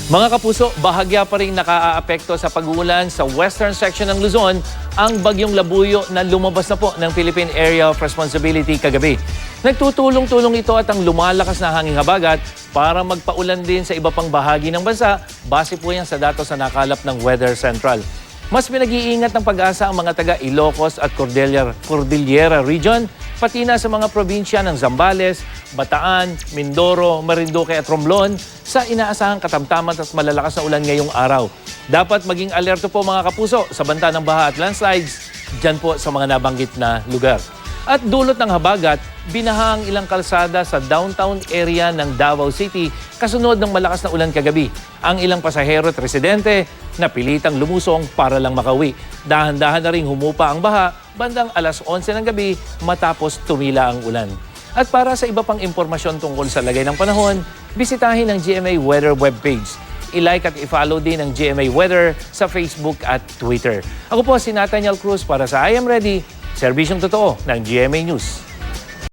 Mga kapuso, bahagya pa rin nakaaapekto sa pag-uulan sa western section ng Luzon ang bagyong Labuyo na lumabas na po ng Philippine Area of Responsibility kagabi. Nagtutulong-tulong ito at ang lumalakas na hanging habagat para magpaulan din sa iba pang bahagi ng bansa. Base po yan sa datos na nakalap ng Weather Central. Mas pinag-iingat ng pag-asa ang mga taga Ilocos at Cordillera Region, pati na sa mga probinsya ng Zambales, Bataan, Mindoro, Marinduque at Romblon sa inaasahang katamtaman at malalakas na ulan ngayong araw. Dapat maging alerto po mga kapuso sa banta ng baha at landslides dyan po sa mga nabanggit na lugar. At dulot ng habagat, binaha ang ilang kalsada sa downtown area ng Davao City kasunod ng malakas na ulan kagabi. Ang ilang pasahero at residente napilitang lumusong para lang makauwi. Dahan-dahan na ring humupa ang baha bandang alas 11 ng gabi matapos tumila ang ulan. At para sa iba pang impormasyon tungkol sa lagay ng panahon, bisitahin ang GMA Weather webpage. I-like at i-follow din ang GMA Weather sa Facebook at Twitter. Ako po si Nathaniel Cruz para sa I Am Ready, serbisyong totoo ng GMA News.